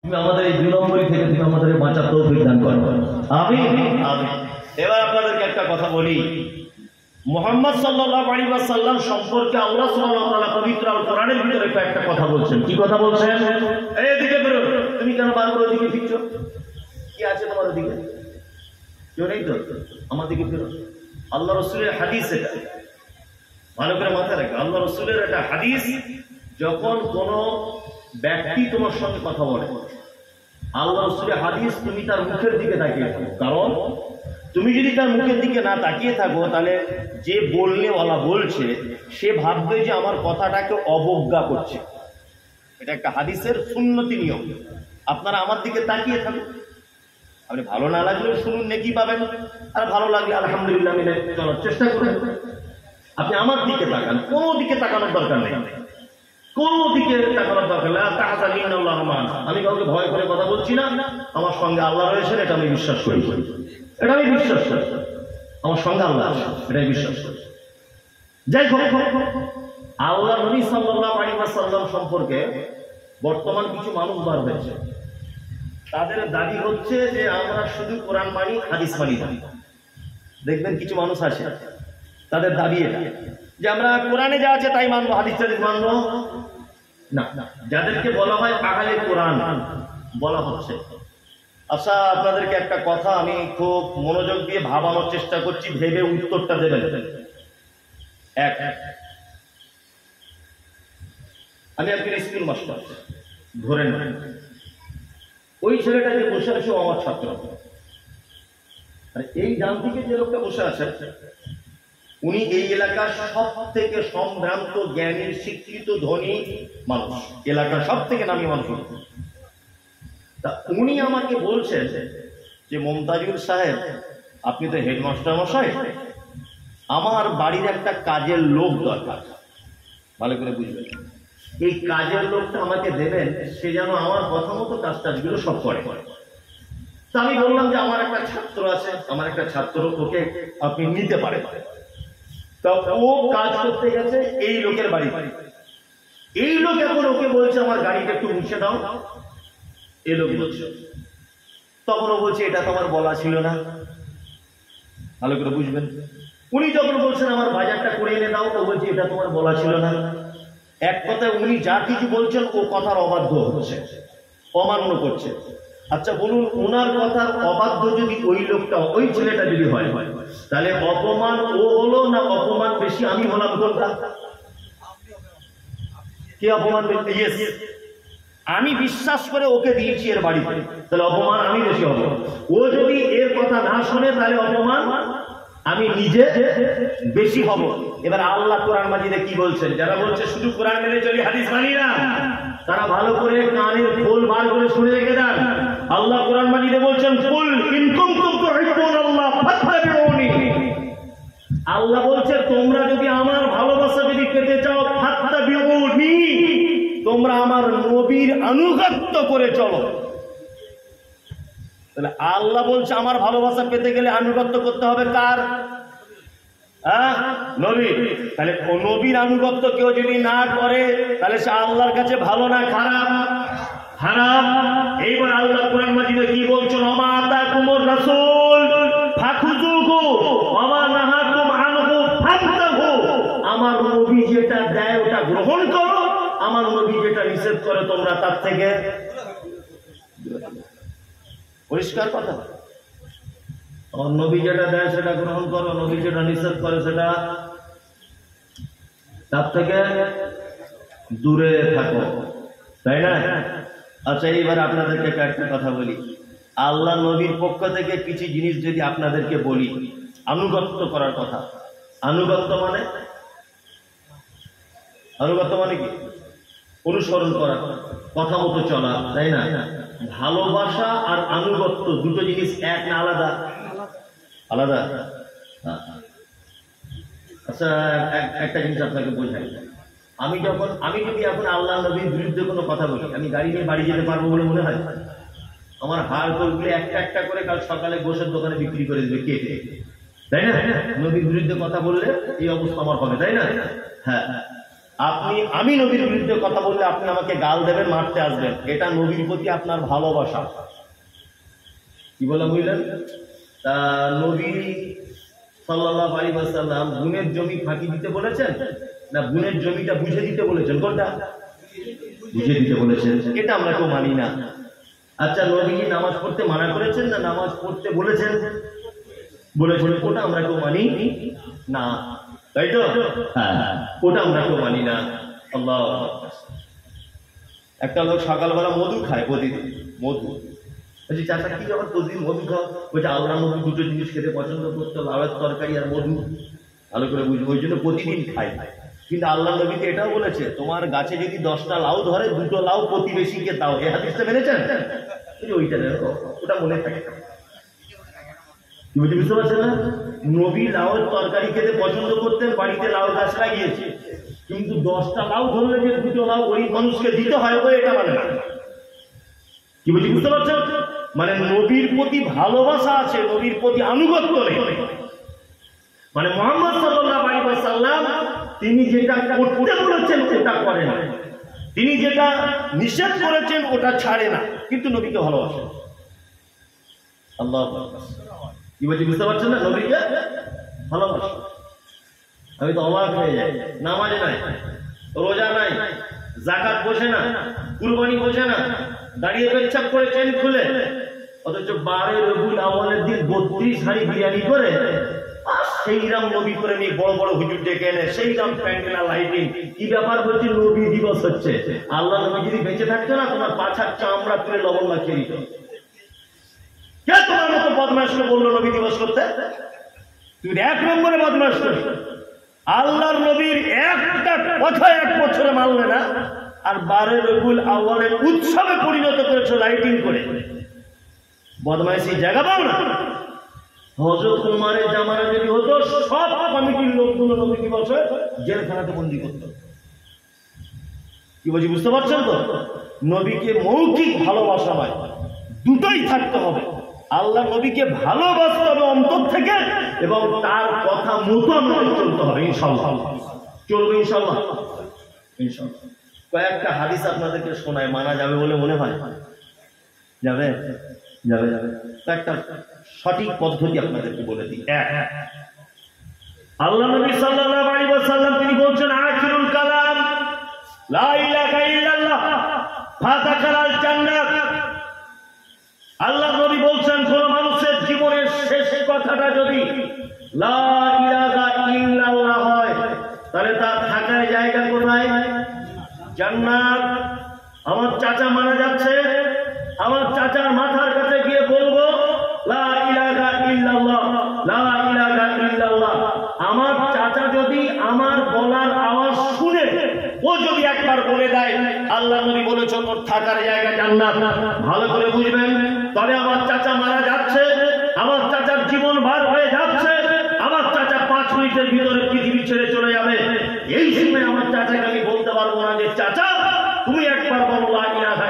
তুমি আমাদের এই 2 নম্বরই থেকে তুমি আমাদের বাঁচার তৌফিক দান করো, আমিন আমিন। এবার আপনাদেরকে একটা কথা বলি, মুহাম্মদ সাল্লাল্লাহু আলাইহি ওয়াসাল্লাম সম্পর্কে আল্লাহ সুবহানাহু ওয়া তাআলা পবিত্র আল কোরআনের ভিতরে একটা কথা বলছেন। কি কথা বলছেন? এইদিকে বেরো, তুমি কেন বারবার ওদিকে ফিরছো? কি আছে তোমার ওদিকে? কেউ নেই তো? আমার দিকে ফিরো। আল্লাহ রাসূলের হাদিস এটা, ভালো করে মাথায় রাখো। আল্লাহ রাসূলের একটা হাদিস, যখন কোন ব্যক্তি তোমার সঙ্গে কথা বলে, আল্লাহ রাসূলের হাদিস, তুমি তার মুখের দিকে তাকিয়ে থাকো। কারণ তুমি যদি তার মুখের দিকে না তাকিয়ে থাকো, তাহলে যে বললেওয়ালা বলছে সে ভাববে যে আমার কথাটাকে অবজ্ঞা করছে। এটা একটা হাদিসের সুন্নতি নিয়ম। আপনারা আমার দিকে তাকিয়ে থাকুন, আপনি ভালো না লাগলেও শুনুন, নেকি পাবেন, আর ভালো লাগলে আলহামদুলিল্লাহ মিলে চলার চেষ্টা করুন। আপনি আমার দিকে তাকান, কোনো দিকে তাকানোর দরকার নেই, কোনো দিকে তাকানোর দরকার নেই। আমি কাউকে ভয় করে কথা বলছি না, আমার সঙ্গে আল্লাহ রয়েছেন, এটা আমি বিশ্বাস করি, এটা আমি বিশ্বাস করি, আমার সঙ্গে আল্লাহ আছে, এটাই বিশ্বাস করি। যাই হোক, আল্লাহ নবী সাল্লাল্লাহু আলাইহি ওয়াসাল্লাম সম্পর্কে বর্তমান কিছু মানুষ বার হয়েছে, তাদের দাবি হচ্ছে যে আমরা শুধু কোরআন মানি, হাদিস মানি না। দেখবেন কিছু মানুষ আছে, তাদের দাবি এটা যে আমরা কোরআনে যা আছে তাই মানবো, হাদিস টাদিস মানবো না। যাদেরকে বলা হয় আহলে কোরআন বলা হচ্ছে। আচ্ছা, আপনাদেরকে একটা কথা আমি খুব মনোযোগ দিয়ে ভাবানোর চেষ্টা করছি, ভেবে উত্তরটা দেবেন। এক, আমি একজন স্কুল মাস্টার, ধরে নেন ওই ছেলেটা যে বসে আছে আমার ছাত্র, আর এই ডান দিকে যে লোকটা বসে আছে উনি এই এলাকার সব থেকে সম্ভ্রান্ত জ্ঞানীর শিক্ষিত ধনী মানুষ, এলাকার সব থেকে নামী মানুষ। তা উনি আমাকে বলছেন যে মমতাজুল সাহেব, আপনি তো হেডমাস্টার মশাই, আমার বাড়ির একটা কাজের লোক দরকার, ভালো করে বুঝবেন। এই কাজের লোকটা আমাকে দেবেন, সে যেন আমার কথা মতো কাজ টাজগুলো সব করে। তা আমি বললাম যে আমার একটা ছাত্র আছে, আমার একটা ছাত্র, ওকে আপনি নিতে পারেন। তা ও কাজ করতে গেছে এই লোকের বাড়ি, এই লোক এখন ওকে বলছে আমার গাড়িটা একটু মুছে দাও, এই লোক বলছে। তখন ও বলছে এটা তো আমার বলা ছিল না, ভালো করে বুঝবেন। উনি যখন বলছেন আমার বাজারটা করে এনে দাও, ও বলছে এটা তোমার বলা ছিল না। এক কথায় উনি যা কিছু বলছেন ও কথার অবাধ্য হচ্ছে, অমান্য করছে। আচ্ছা বলুন, ওনার কথার অবাধ্য যদি ওই লোকটা, ওই ছেলেটা যদি হয়, তাহলে অপমান ও হলো না অপমান বেশি আমি হলাম? কোনটা? কে অপমান বেশি? ইয়েস, আমি বিশ্বাস করে ওকে দিয়েছি এর বাড়িতে, তাহলে অপমান আমি বেশি হব। ও যদি এর কথা না শোনে তাহলে অপমান আমি নিজে বেশি হব। এবার আল্লাহ কোরআন মাজিদে কি বলছেন? যারা বলছে শুধু কোরআন মেনে চলি, হাদিস মানি না, তারা ভালো করে কানের খোল বার করে শুনে রেখে দেন। আল্লাহ কোরআন মাজিদে বলছেন কুল ইন কুনতুম তুহিব্বুনাল্লাহ ফাত্তাবিউনি। আল্লাহ বলছে তোমরা যদি আমার ভালোবাসা যদি পেতে চাও, ফাত্তাবিউনি, তোমরা আমার নবীর আনুগত্য করে চলো। তাহলে আল্লাহ বলছে আমার ভালোবাসা পেতে গেলে আনুগত্য করতে হবে কার? নবীর। তাহলে নবীর আনুগত্য কেউ যদি না করে তাহলে সে আল্লাহর কাছে ভালো না খারাপ? খারাপ। এইবার আল্লাহ কোরআন মাজিদে কি বলছেন? ওমা আতাকুমুর রাসূল ফাখুযুহু ওমা নাহাকুম আনহু ফান্তাহু। আমার নবী যেটা দেয় ওটা গ্রহণ করো, আমার নবী যেটা নিষেধ করে তোমরা তার থেকে। পরিষ্কার কথা। আমার নবী যেটা দেয় সেটা গ্রহণ করো, নবী যেটা নিষেধ করে সেটা তার থেকে দূরে থাকো, তাই না? আচ্ছা, এইবার আপনাদেরকে একটা কথা বলি। আল্লাহ নবীর পক্ষ থেকে কিছু জিনিস যদি আপনাদেরকে বলি, আনুগত্য করার কথা। আনুগত্য মানে কি? অনুসরণ করা, কথা মতো চলা, তাই না? ভালোবাসা আর আনুগত্য দুটো জিনিস এক না আলাদা? আলাদা। আচ্ছা, একটা জিনিস আপনাকে বোঝাই। আমি যদি এখন আল্লাহ নবীর বিরুদ্ধে কোনো কথা বলি, আমি গাড়ি নিয়ে বাড়ি যেতে পারবো বলে মনে হয়? আমার হাড় করগুলো একটা একটা করে কাল সকালে গোশের দোকানে বিক্রি করে দেবে কেটে, তাই না? নবীর বিরুদ্ধে কথা বললে এই অবস্থা আমার হবে, তাই না? হ্যাঁ। আমি নবীর বিরুদ্ধে কথা বললে আপনি আমাকে গাল দেবেন, মারতে আসবেন, এটা নবীর প্রতি আপনার ভালোবাসা। কি বলে বুঝলেন? তা নবী সাল্লাল্লাহু আলাইহি ওয়াসাল্লাম গুণের জমি ফাঁকি দিতে বলেছেন না গুণের জমিটা বুঝে দিতে বলেছেন? কোনটা? বুঝে দিতে বলেছেন। এটা আমরা কেউ মানি না। আচ্ছা, নবী নামাজ পড়তে মানা করেছেন না নামাজ পড়তে বলেছেন? বলেছেন। ওটা আমরা কেউ মানি না, তাই তো? হ্যাঁ, ওটা আমরা কেউ মানি না। আল্লাহ। একটা লোক সকালবেলা মধু খায় প্রতিদিন, মধু। বলছি চাচা কি যখন প্রতিদিন মধু খাও? বলছে আল্লাহ নবী দুটো জিনিস খেতে পছন্দ করতো, লাউয়ের তরকারি আর মধু। ভালো করে বুঝবো, ওই জন্য প্রতিদিন খাই। কিন্তু আল্লাহ নবীতে এটাও বলেছে তোমার গাছে যদি 10টা লাউ ধরে 2টো লাউ প্রতিবেশীকে দাও। এই হাদিসটা মেনেছেন? ওইটা ওটা মনে থাকে। বুঝতে পারছেন না? নবী লাউয়ের তরকারি খেতে পছন্দ করতেন, বাড়িতে লাউ গাছ লাগিয়েছে, কিন্তু 10টা লাউ ধরলে যে 2টো লাউ ওই মানুষকে দিতে হয় এটা মানে না। কি বলছি বুঝতে পারছেন? মানে নবীর প্রতি ভালোবাসা আছে, নবীর প্রতি আনুগত্য নেই। মানে মুহাম্মদ সাল্লাল্লাহু আলাইহি ওয়াসাল্লাম তিনি যেটা করতে বলেছেন ওটা করে না, তিনি যেটা নিষেধ করেছেন ওটা ছাড়ে না, কিন্তু নবীকে ভালোবাসেন। আল্লাহু আকবার। কি বলছি বুঝতে পারছেন না? নবীকে ভালোবাসেন। আমি তো অবাক হয়ে যাই, নামাজ নাই, রোজা নাই, যাকাত বসে না, কুরবানি বসে না, দাঁড়িয়ে পেচ্ছাপ করে চেন খুলে, অথচ 12 রবিউল আউয়ালের দিন 32 হাঁড়ি বিরিয়ানি করে সেইরাম নবী করে নিয়ে বড় বড় হুজুর ডেকে এনে সেইরাম প্যান্ডেল লাইটিং। কি ব্যাপার? বলছি নবী দিবস হচ্ছে। আল্লাহ নবী যদি বেঁচে থাকতো না তোমার পাছার চামড়া তুলে লবণ মাখিয়ে দিত। কে তোমার মতো বদমাশকে বললো নবী দিবস করতে? তুই 1 নম্বরে বদমাশ করি। আল্লাহর নবীর একটা কথা 1 বছরে মানলে না, আর 12 রবিউল আউয়ালের উৎসবে পরিণত করেছো লাইটিং করে। বদমাইশি জায়গা পাও না? হযরত ওমরের জামানা যদি হতো সব কমিটির লোকগুলো নবী দিবসে জেলখানাতে বন্দী করত। কি বলছি বুঝতে পারছেন তো? নবীকে মৌখিক ভালোবাসা নয়, দুটোই থাকতে হবে। আল্লাহ নবীকে ভালোবাসতে হবে অন্তর থেকে, এবং তার কথা মতো আমাদের চলতে হবে। ইনশাআল্লাহ চলবে, ইনশাআল্লাহ ইনশাআল্লাহ। কয়েকটা হাদিস আপনাদেরকে শোনায়, মানা যাবে বলে মনে হয়? যাবে যাবে যাবে। একটা সঠিক পদ্ধতি আপনাদেরকে বলে দিই। আল্লাহ নবী সাল্লাল্লাহু আলাইহি ওয়াসাল্লাম তিনি বলছেন আখিরুল কালাম লা ইলাহা ইল্লাল্লাহ ফাতাকালাল জান্নাত। আল্লাহ নবী বলছেন কোন মানুষের জীবনের শেষ কথাটা যদি লা ইলাহা ইল্লাল্লাহ হয় তাহলে তার থাকার জায়গা কোথায়? জান্নাত। আমার চাচা মারা যাচ্ছে, আমার চাচার মাথার কাছে গিয়ে বলবো লা ইলাহা ইল্লাল্লাহ, লা ইলাহা ইল্লাল্লাহ। আমার চাচা যদি আমার বলার আওয়াজ শুনে ও যদি একবার বলে দেয় আল্লাহ নবী বলেছেন ওর থাকার জায়গা জান্নাত। ভালো করে বুঝবেন। তবে আমার চাচা মারা যাচ্ছে, আমার চাচার জীবন ভার হয়ে যাচ্ছে, আমার চাচা 5 মিনিটের ভিতরে পৃথিবী ছেড়ে চলে যাবে। এই সময় আমার চাচাকে আমি বলতে পারবো না যে চাচা তুমি একবার বলো লা ইলাহা